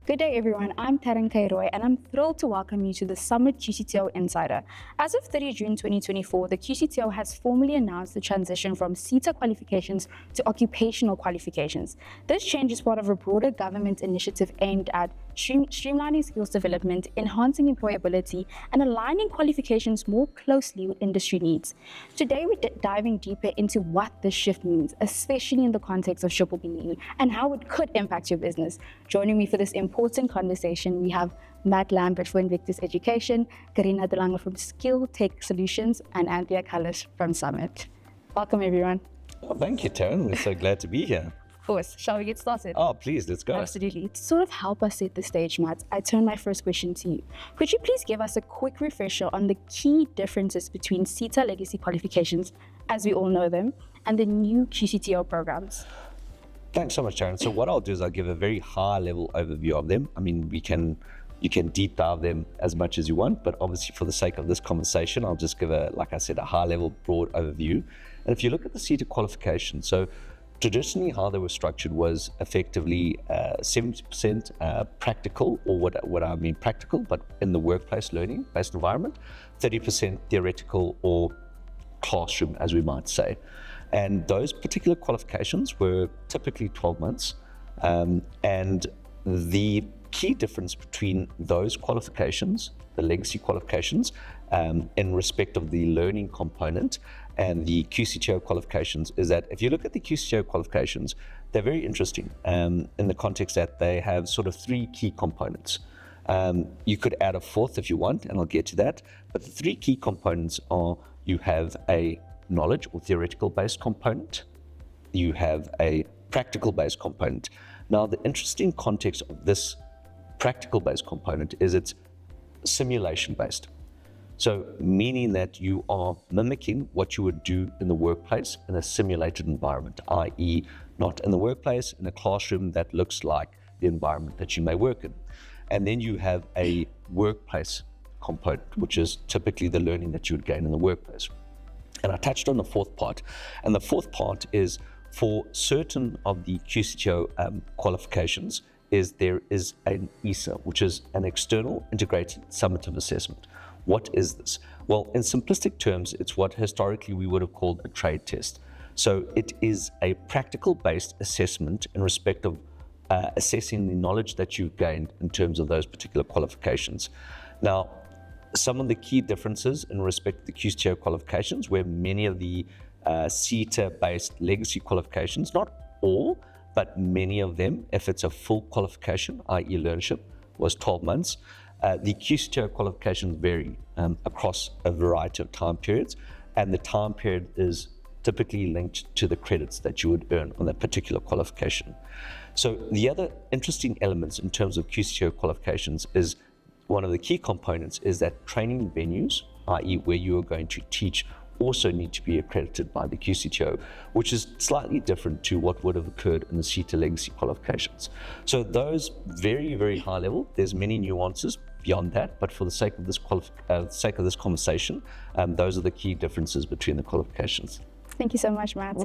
Good day, everyone. I'm Taryn Kairoy, and I'm thrilled to welcome you to the Summit QCTO Insider. As of 30 June 2024, the QCTO has formally announced the transition from SETA qualifications to occupational qualifications. This change is part of a broader government initiative aimed at streamlining skills development, enhancing employability, and aligning qualifications more closely with industry needs. Today, we're diving deeper into what this shift means, especially in the context of B-BBEE, and how it could impact your business. Joining me for this important conversation, we have Matt Lambert from Invictus Education, Karina Delanga from Skill Tech Solutions, and Anthea Callis from Summit. Welcome, everyone. Oh, thank you, Taryn. We're so glad to be here. Of course. Shall we get started? Oh, please, let's go. Absolutely. To sort of help us set the stage, Matt, I turn my first question to you. Could you please give us a quick refresher on the key differences between SETA legacy qualifications, as we all know them, and the new QCTO programs? Thanks so much, Taryn. So what I'll do is I'll give a very high-level overview of them. I mean, you can deep dive them as much as you want, but obviously for the sake of this conversation, I'll just give a high-level, broad overview. And if you look at the SETA qualification, so traditionally, how they were structured was effectively 70% practical, or what I mean practical, but in the workplace learning-based environment, 30% theoretical or classroom, as we might say. And those particular qualifications were typically 12 months. And the key difference between those qualifications, the legacy qualifications, in respect of the learning component and the QCTO qualifications, is that if you look at the QCTO qualifications, they're very interesting in the context that they have sort of three key components. You could add a fourth if you want, and I'll get to that. But the three key components are: you have a knowledge or theoretical based component, you have a practical based component. Now, the interesting context of this practical based component is it's simulation based. So meaning that you are mimicking what you would do in the workplace in a simulated environment, i.e. not in the workplace, in a classroom that looks like the environment that you may work in. And then you have a workplace component, which is typically the learning that you would gain in the workplace. And I touched on the fourth part. And the fourth part is, for certain of the QCTO qualifications, there is an ESA, which is an external integrated summative assessment. What is this? Well, in simplistic terms, it's what historically we would have called a trade test. So it is a practical-based assessment in respect of assessing the knowledge that you've gained in terms of those particular qualifications. Now, some of the key differences in respect to the QCTO qualifications, where many of the SETA-based legacy qualifications, not all, but many of them, if it's a full qualification, i.e. learnership, was 12 months. The QCTO qualifications vary across a variety of time periods, and the time period is typically linked to the credits that you would earn on that particular qualification. So the other interesting elements in terms of QCTO qualifications is, one of the key components is that training venues, i.e. where you are going to teach, also need to be accredited by the QCTO, which is slightly different to what would have occurred in the SETA legacy qualifications. So those very, very high level, there's many nuances beyond that, but for the sake of this conversation, those are the key differences between the qualifications. Thank you so much, Matt.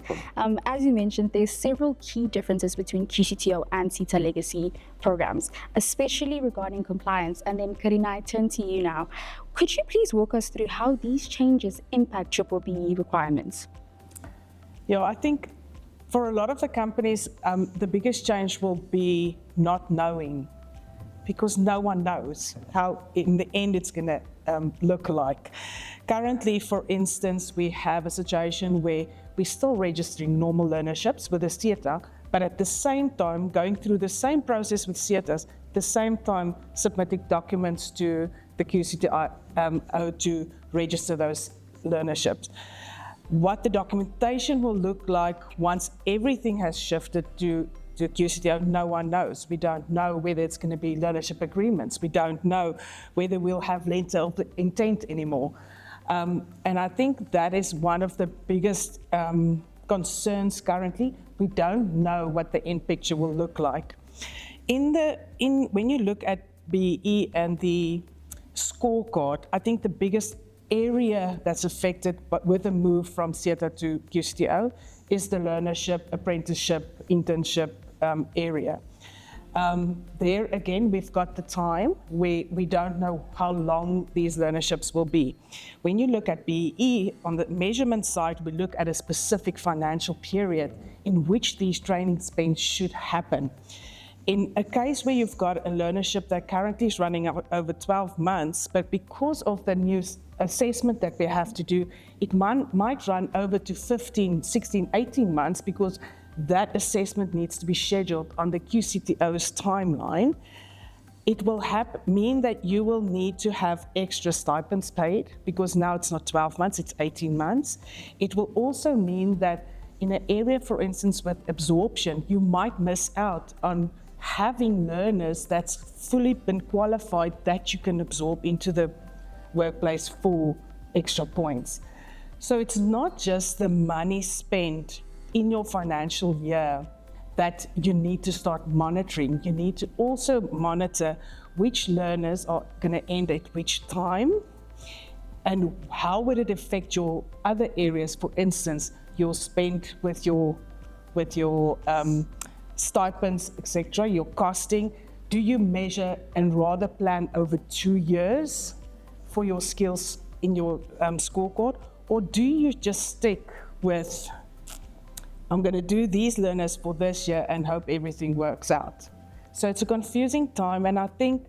As you mentioned, there's several key differences between QCTO and SETA legacy programs, especially regarding compliance. And then, Karina, I turn to you now. Could you please walk us through how these changes impact B-BBEE requirements? Yeah, I think for a lot of the companies, the biggest change will be not knowing, because no one knows how in the end it's going to look like. Currently, for instance, we have a situation where we're still registering normal learnerships with the SETA, but at the same time going through the same process with SETAs, the same time submitting documents to the QCTO to register those learnerships. What the documentation will look like once everything has shifted to QCTO, no one knows. We don't know whether it's going to be learnership agreements. We don't know whether we'll have letter of intent anymore. And I think that is one of the biggest concerns currently. We don't know what the end picture will look like. When you look at BEE and the scorecard, I think the biggest area that's affected but with the move from SETA to QCTO is the learnership, apprenticeship, internship area. There again, we've got the time where we don't know how long these learnerships will be. When you look at BEE, on the measurement side, we look at a specific financial period in which these training spends should happen. In a case where you've got a learnership that currently is running over 12 months, but because of the new assessment that we have to do, it might run over to 15, 16, 18 months because that assessment needs to be scheduled on the QCTO's timeline. It will mean that you will need to have extra stipends paid because now it's not 12 months, it's 18 months. It will also mean that in an area, for instance, with absorption, you might miss out on having learners that's fully been qualified that you can absorb into the workplace for extra points. So it's not just the money spent in your financial year that you need to start monitoring. You need to also monitor which learners are going to end at which time and how would it affect your other areas, for instance, your spend with your stipends, etc., your costing. Do you measure and rather plan over 2 years for your skills in your scorecard, or do you just stick with I'm going to do these learners for this year and hope everything works out? So it's a confusing time, and I think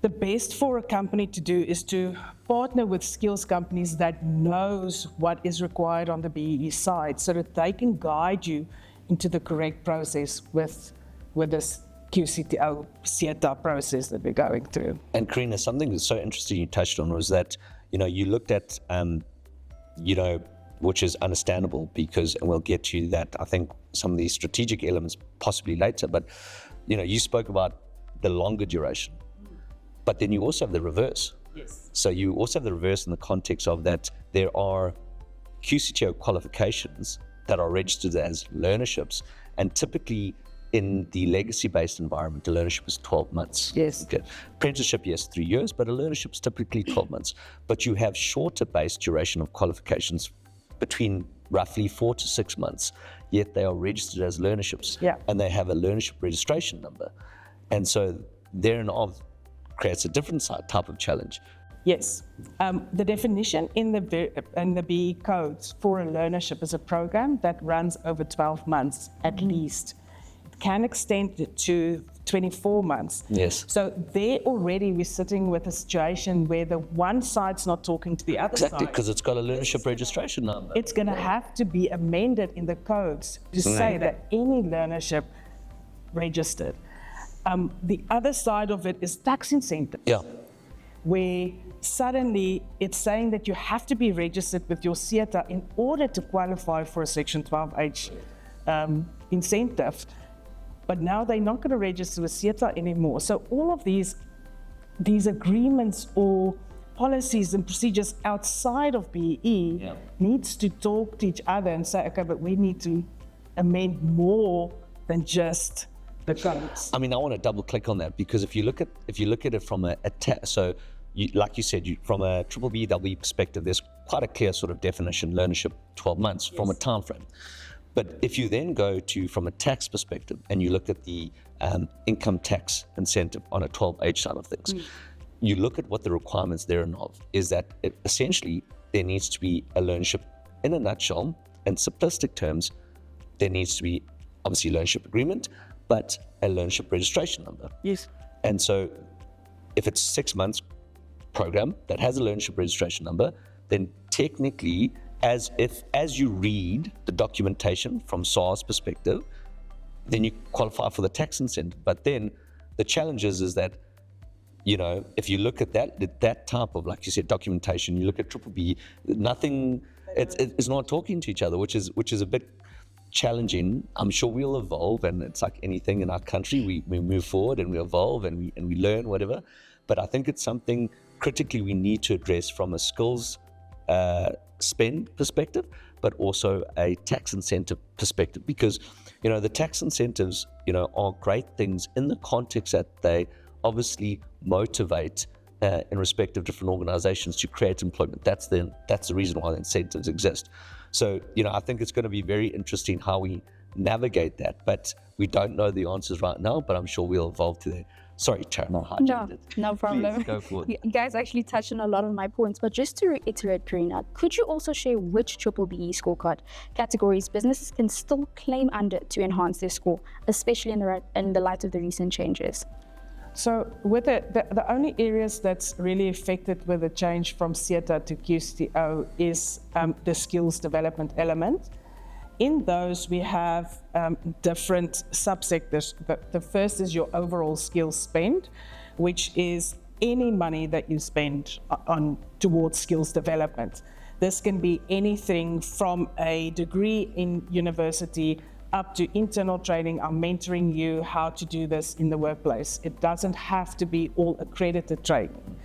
the best for a company to do is to partner with skills companies that knows what is required on the BEE side so that they can guide you into the correct process with this QCTO SETA process that we're going through. And Karina, something that's so interesting you touched on was that, you looked at, which is understandable because, and we'll get to that, I think, some of these strategic elements possibly later, but, you spoke about the longer duration, but then you also have the reverse. Yes. So you also have the reverse in the context of that there are QCTO qualifications that are registered as learnerships, and typically in the legacy-based environment, a learnership is 12 months. Yes. Okay. Apprenticeship, yes, 3 years, but a learnership is typically 12 months. But you have shorter base duration of qualifications between roughly 4 to 6 months, yet they are registered as learnerships. Yeah. And they have a learnership registration number. And so therein of creates a different type of challenge. Yes. The definition in the BE codes for a learnership is a program that runs over 12 months at least. It can extend to 24 months. Yes. So there already we're sitting with a situation where the one side's not talking to the other Exactly, side. because it's got a learnership registration number. It's going to have to be amended in the codes to say that any learnership registered. The other side of it is tax incentive. Yeah. Where suddenly it's saying that you have to be registered with your SETA in order to qualify for a Section 12H incentive. But now they're not going to register with SETA anymore. So all of these agreements or policies and procedures outside of BEE needs to talk to each other and say, okay, but we need to amend more than just the codes. I mean, I want to double click on that because if you look at it from like you said, from a B-BBEE perspective, there's quite a clear sort of definition, learnership 12 months from a time frame. But if you then go to, from a tax perspective, and you look at the income tax incentive on a 12H side of things, you look at what the requirements thereof is that essentially there needs to be a learnership in a nutshell. In simplistic terms, there needs to be obviously a learnership agreement, but a learnership registration number. Yes. And so if it's 6 months program that has a learnership registration number, then technically, as you read the documentation from SAR's perspective, then you qualify for the tax incentive. But then the challenge is that, if you look at that type of, like you said, documentation, you look at B-BBEE, nothing, it's not talking to each other, which is a bit challenging. I'm sure we'll evolve, and it's like anything in our country, we move forward and we evolve and we learn whatever. But I think it's something critically we need to address from a skills spend perspective, but also a tax incentive perspective, because the tax incentives are great things in the context that they obviously motivate in respect of different organizations to create employment. That's the reason why the incentives exist. So I think it's going to be very interesting how we navigate that. But we don't know the answers right now, but I'm sure we'll evolve to there. Sorry, Sharon, I hijacked it. No problem. Please, go for it. You guys actually touched on a lot of my points, but just to reiterate, Karina, could you also share which BBBEE scorecard categories businesses can still claim under to enhance their score, especially in the light of the recent changes? So with the only areas that's really affected with the change from SETA to QCTO is the skills development element. In those, we have different subsectors. The first is your overall skills spend, which is any money that you spend towards skills development. This can be anything from a degree in university up to internal training. I'm mentoring you how to do this in the workplace. It doesn't have to be all accredited training.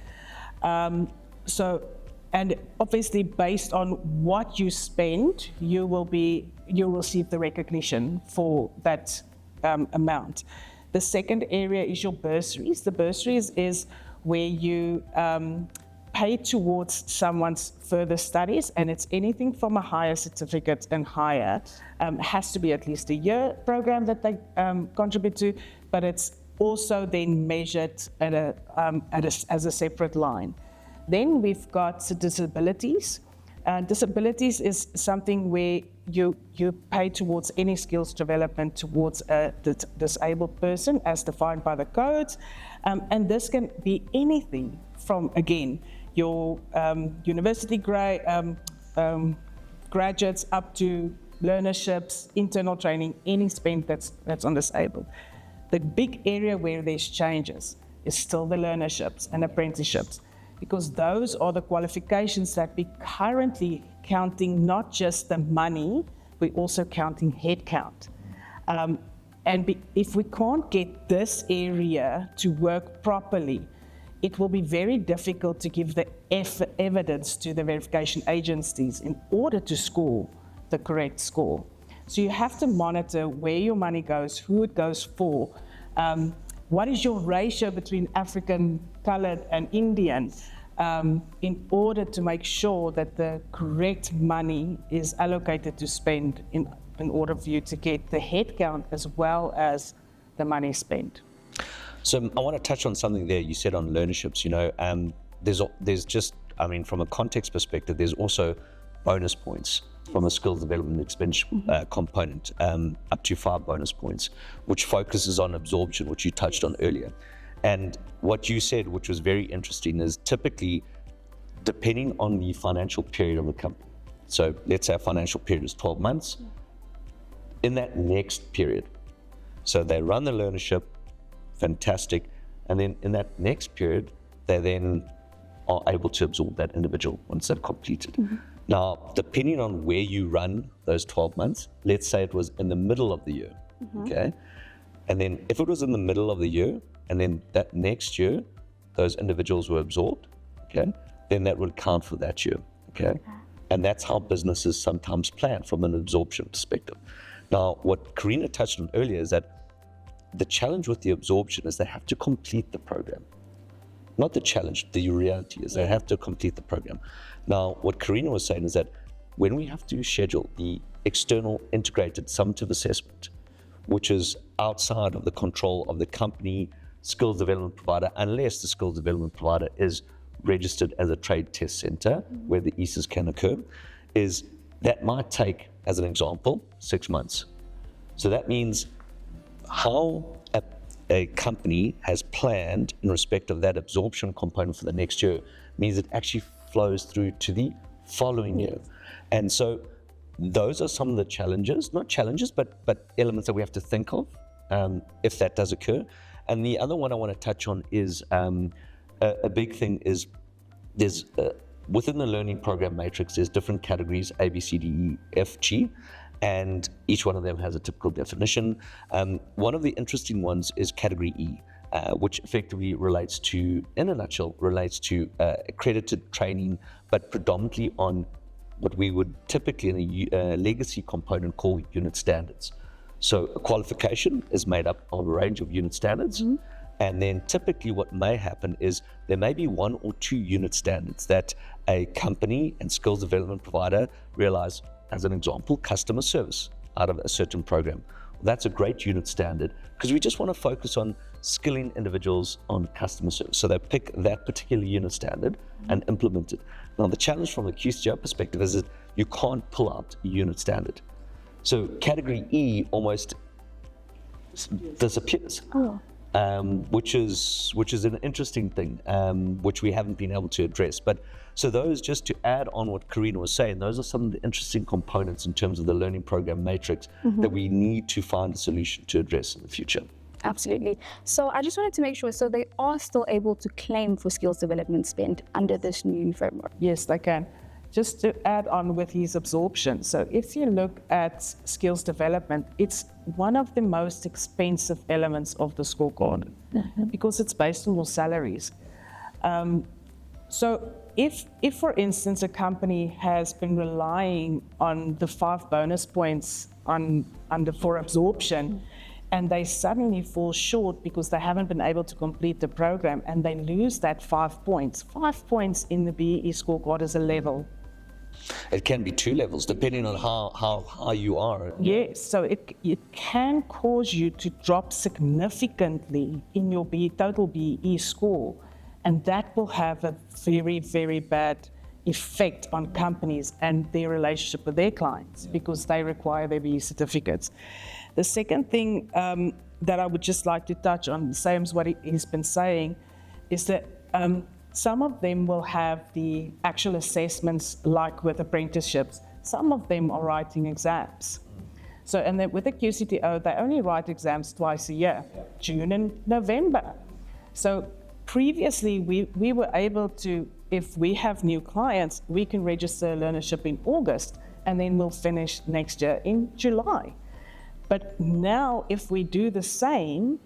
And obviously, based on what you spend, you'll receive the recognition for that amount. The second area is your bursaries. The bursaries is where you pay towards someone's further studies, and it's anything from a higher certificate and higher. Has to be at least a year program that they contribute to, but it's also then measured as a separate line. Then we've got disabilities. Disabilities is something where you pay towards any skills development towards a disabled person as defined by the codes. And this can be anything from, again, your university graduates up to learnerships, internal training, any spend that's on disabled. The big area where there's changes is still the learnerships and apprenticeships, because those are the qualifications that we're currently counting, not just the money, we're also counting headcount. If we can't get this area to work properly, it will be very difficult to give the evidence to the verification agencies in order to score the correct score. So you have to monitor where your money goes, who it goes for, what is your ratio between African, colored, and Indian, in order to make sure that the correct money is allocated to spend in order for you to get the headcount as well as the money spent. So I want to touch on something there you said on learnerships. There's just, from a context perspective, there's also bonus points from a skills development expense component, up to 5 bonus points, which focuses on absorption, which you touched on earlier. And what you said, which was very interesting, is typically depending on the financial period of the company. So let's say a financial period is 12 months. In that next period, so they run the learnership, fantastic, and then in that next period, they then are able to absorb that individual once they've completed. Now, depending on where you run those 12 months, let's say it was in the middle of the year, okay? And then if it was in the middle of the year, and then that next year, those individuals were absorbed, okay? Then that would count for that year, okay? And that's how businesses sometimes plan from an absorption perspective. Now, what Karina touched on earlier is that the challenge with the absorption is they have to complete the program. Not the challenge, the reality is they have to complete the program. Now, what Karina was saying is that when we have to schedule the external integrated summative assessment, which is outside of the control of the company skills development provider, unless the skills development provider is registered as a trade test center where the ESAs can occur, is that might take, as an example, 6 months. So that means how a company has planned in respect of that absorption component for the next year means it actually flows through to the following year. And so those are some of the challenges, not challenges, but elements that we have to think of if that does occur. And the other one I want to touch on is a big thing is there's within the learning program matrix, there's different categories, A, B, C, D, E, F, G, and each one of them has a typical definition. One of the interesting ones is category E, which effectively relates to, in a nutshell, relates to accredited training, but predominantly on what we would typically in a legacy component call unit standards. So a qualification is made up of a range of unit standards. And then typically what may happen is there may be 1 or 2 unit standards that a company and skills development provider realize, as an example, customer service. out of a certain program. That's a great unit standard because we just want to focus on skilling individuals on customer service. So they pick that particular unit standard and implement it. Now, the challenge from a QCTO perspective is that you can't pull out a unit standard. So category E almost disappears, which is an interesting thing, which we haven't been able to address. But so those, just to add on what Karina was saying, those are some of the interesting components in terms of the learning program matrix that we need to find a solution to address in the future. Absolutely. So I just wanted to make sure, so they are still able to claim for skills development spend under this new framework? Yes, they can. Just to add on with his absorption. So if you look at skills development, it's one of the most expensive elements of the scorecard because it's based on your salaries. So if, for instance, a company has been relying on the 5 bonus points for absorption, and they suddenly fall short because they haven't been able to complete the program, and they lose that 5 points. 5 points in the BBEE scorecard is a level. It can be 2 levels, depending on how high you are. Yes, so it can cause you to drop significantly in your total BBEE score, and that will have a very, very bad effect on companies and their relationship with their clients because they require their BBEE certificates. The second thing that I would just like to touch on, same as what he's been saying, is that some of them will have the actual assessments like with apprenticeships. Some of them are writing exams. So, and then with the QCTO, they only write exams twice a year, June and November. So previously, we were able to, if we have new clients, we can register a learnership in August, and then we'll finish next year in July. But now, if we do the same,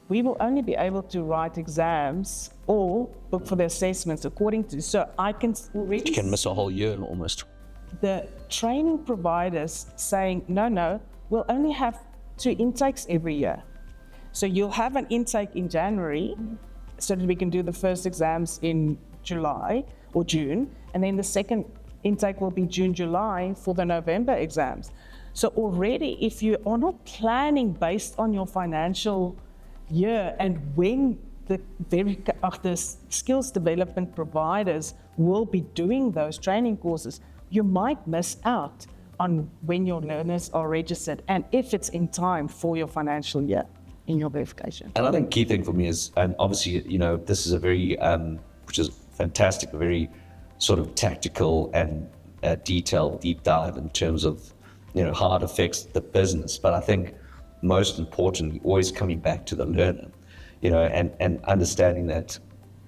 we will only be able to write exams or book for the assessments according to, so I can already... You can miss a whole year almost. The training providers saying, no, we'll only have 2 intakes every year. So you'll have an intake in January so that we can do the first exams in July or June, and then the second intake will be June, July for the November exams. So already, if you are not planning based on your financial year and when the skills development providers will be doing those training courses, you might miss out on when your learners are registered and if it's in time for your financial year in your verification. And I think key thing for me is, and obviously, this is a very, which is fantastic, a very sort of tactical and detailed deep dive in terms of, how it affects the business. But I think most importantly, always coming back to the learner, and understanding that,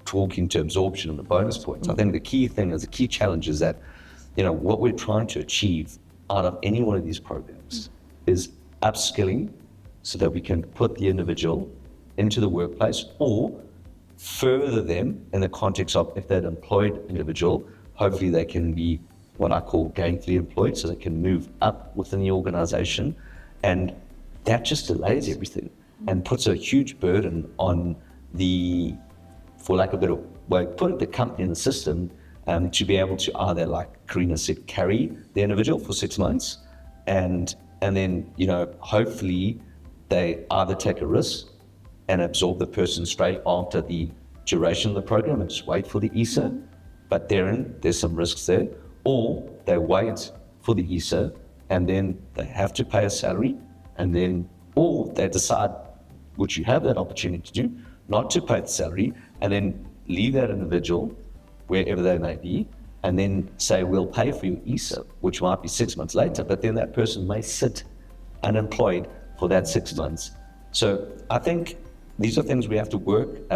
talking to absorption and the bonus points. I think the key challenge is that, what we're trying to achieve out of any one of these programs is upskilling so that we can put the individual into the workplace or further them in the context of if they're an employed individual, hopefully they can be what I call gainfully employed, so they can move up within the organization. And that just delays everything and puts a huge burden on the, for lack of a better way, put the company in the system to be able to either, like Karina said, carry the individual for 6 months and then, hopefully they either take a risk and absorb the person straight after the duration of the program and just wait for the ESA, but there's some risks there, or they wait for the ESA and then they have to pay a salary, and then, or they decide, which you have that opportunity to do, not to pay the salary and then leave that individual wherever they may be and then say, we'll pay for your ESA, which might be 6 months later, but then that person may sit unemployed for that 6 months. So I think these are things we have to work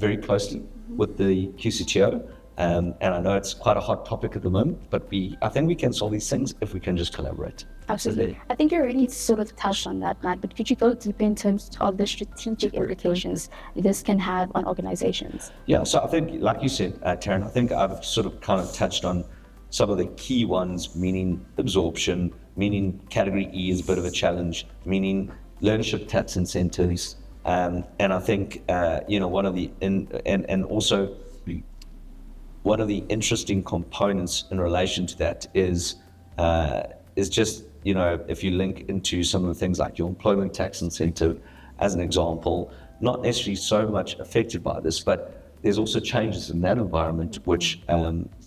very closely with the QCTO. And I know it's quite a hot topic at the moment, but I think we can solve these things if we can just collaborate. Absolutely. I think you already sort of touched on that, Matt, but could you go deeper in terms of the strategic implications this can have on organizations? Yeah, so I think, like you said, Taryn, I think I've sort of kind of touched on some of the key ones, meaning absorption, meaning category E is a bit of a challenge, meaning learnership tax incentives. And I think, one of the, and also one of the interesting components in relation to that is just if you link into some of the things like your employment tax incentive, as an example, not necessarily so much affected by this, but there's also changes in that environment, which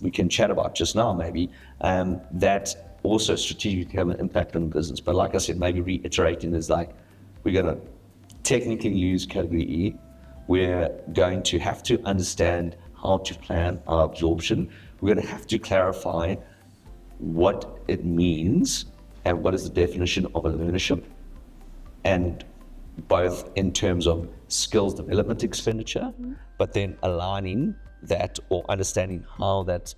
we can chat about just now maybe, that also strategically have an impact on the business. But like I said, maybe reiterating is like, we're going to technically use category E. We're going to have to understand how to plan our absorption. We're going to have to clarify what it means and what is the definition of a learnership, and both in terms of skills development expenditure, but then aligning that or understanding how that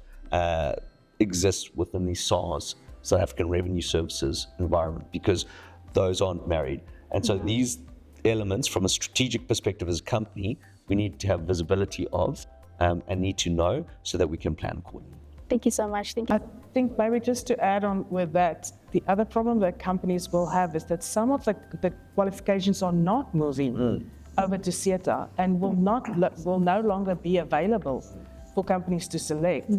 exists within the SARS, South African Revenue Services environment, because those aren't married. And so these elements, from a strategic perspective as a company, we need to have visibility of and need to know so that we can plan accordingly. Thank you so much. Thank you. I think maybe just to add on with that, the other problem that companies will have is that some of the qualifications are not moving over to SETA and will no longer be available for companies to select.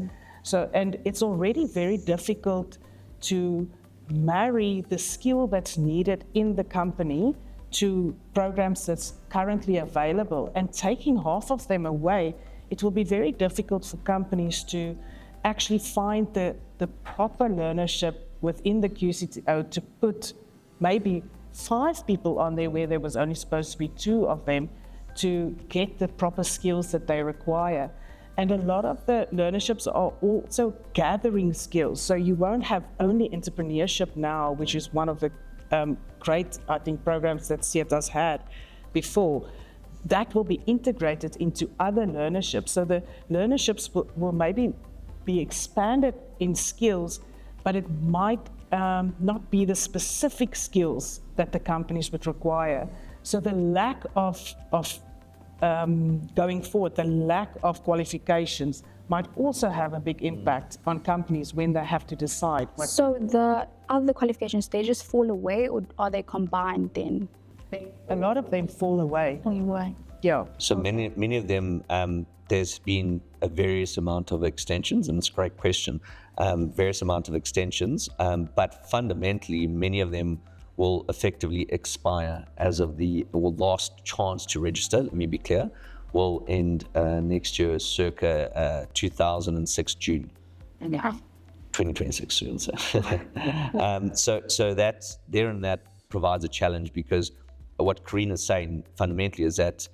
So, and it's already very difficult to marry the skill that's needed in the company to programs that's currently available, and taking half of them away, it will be very difficult for companies to actually find the proper learnership within the QCTO to put maybe 5 people on there where there was only supposed to be 2 of them to get the proper skills that they require. And a lot of the learnerships are also gathering skills. So you won't have only entrepreneurship now, which is one of the great, I think, programs that SETA's had before. That will be integrated into other learnerships. So the learnerships will maybe be expanded in skills, but it might not be the specific skills that the companies would require. So the lack of going forward, the lack of qualifications might also have a big impact on companies when they have to decide. So the other qualifications, they just fall away, or are they combined then? A lot of them fall away. Yeah. So many of them, there's been a various amount of extensions, and it's a great question, various amount of extensions, but fundamentally many of them will effectively expire as of the last chance to register, let me be clear, will end next year, circa 2006 June. 2026 soon. So that's there, and that provides a challenge, because what Karina's saying fundamentally is that,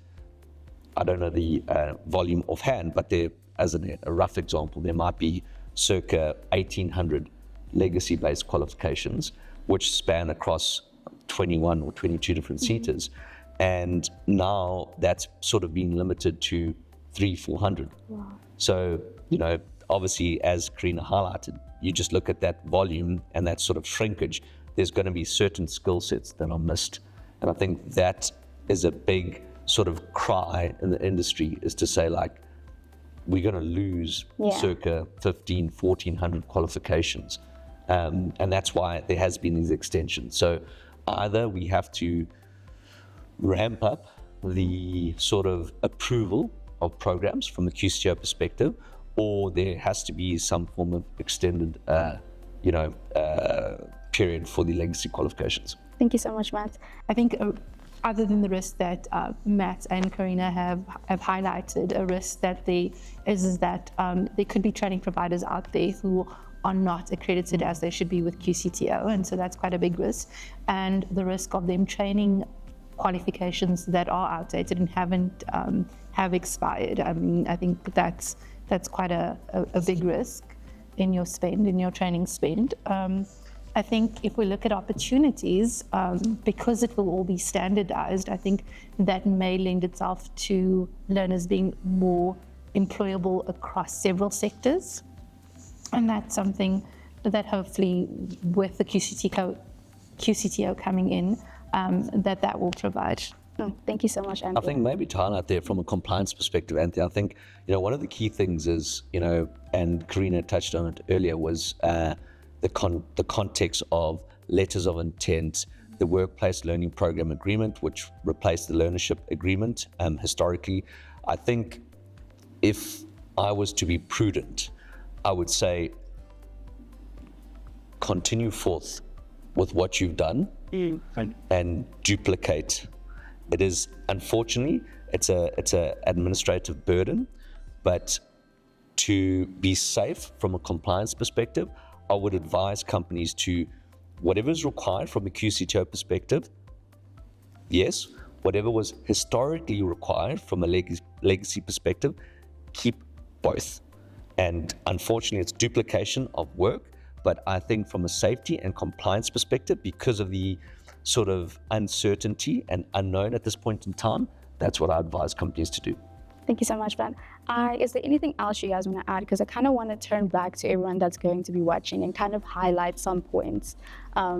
I don't know the volume offhand, but there, as a rough example, there might be circa 1,800 legacy-based qualifications which span across 21 or 22 different SETAs. And now that's sort of being limited to 300-400. Wow. So, obviously, as Karina highlighted, you just look at that volume and that sort of shrinkage, there's going to be certain skill sets that are missed. And I think that is a big sort of cry in the industry, is to say, like, we're going to lose circa 1,400 qualifications. And that's why there has been these extensions. So either we have to ramp up the sort of approval of programs from the QCTO perspective, or there has to be some form of extended, period for the legacy qualifications. Thank you so much, Matt. I think other than the risk that Matt and Karina have highlighted, a risk that there could be training providers out there who are not accredited as they should be with QCTO, and so that's quite a big risk. And the risk of them training qualifications that are outdated and haven't have expired. I mean, I think that's quite a big risk in your spend, in your training spend. I think if we look at opportunities, because it will all be standardized, I think that may lend itself to learners being more employable across several sectors. And that's something that hopefully with the QCTO coming in, that will provide. Thank you so much, Anthony. I think maybe to highlight there from a compliance perspective, Anthony, I think, one of the key things is, and Karina touched on it earlier, was the context of letters of intent, the workplace learning program agreement, which replaced the learnership agreement historically. I think if I was to be prudent, I would say continue forth with what you've done and duplicate. It is, unfortunately, it's a administrative burden, but to be safe from a compliance perspective, I would advise companies to, whatever is required from a QCTO perspective, yes, whatever was historically required from a legacy perspective, keep both. And unfortunately, it's duplication of work, but I think from a safety and compliance perspective, because of the sort of uncertainty and unknown at this point in time, that's what I advise companies to do. Thank you so much, Ben. Is there anything else you guys want to add? Because I kind of want to turn back to everyone that's going to be watching and kind of highlight some points.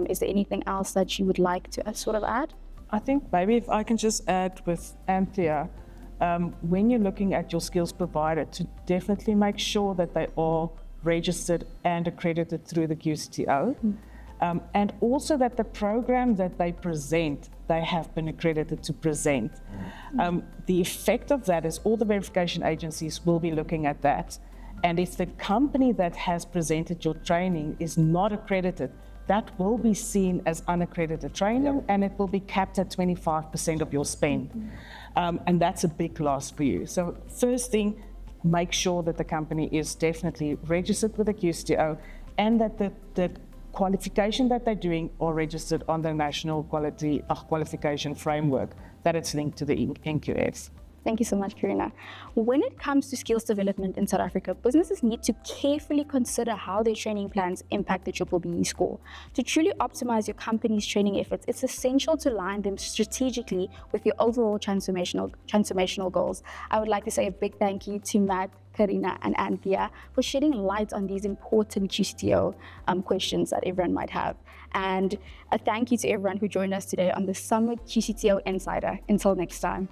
Is there anything else that you would like to sort of add? I think maybe if I can just add with Anthea, when you're looking at your skills provider, to definitely make sure that they are registered and accredited through the QCTO, and also that the program that they present, they have been accredited to present. The effect of that is all the verification agencies will be looking at that, and if the company that has presented your training is not accredited, that will be seen as unaccredited training, and it will be capped at 25% of your spend. And that's a big loss for you. So first thing, make sure that the company is definitely registered with the QCTO, and that the qualification that they're doing are registered on the National Qualification Framework, that it's linked to the NQF. Thank you so much, Karina. When it comes to skills development in South Africa, businesses need to carefully consider how their training plans impact the B-BBEE score. To truly optimize your company's training efforts, it's essential to align them strategically with your overall transformational goals. I would like to say a big thank you to Matt, Karina, and Anthea for shedding light on these important QCTO questions that everyone might have. And a thank you to everyone who joined us today on the Summit QCTO Insider. Until next time.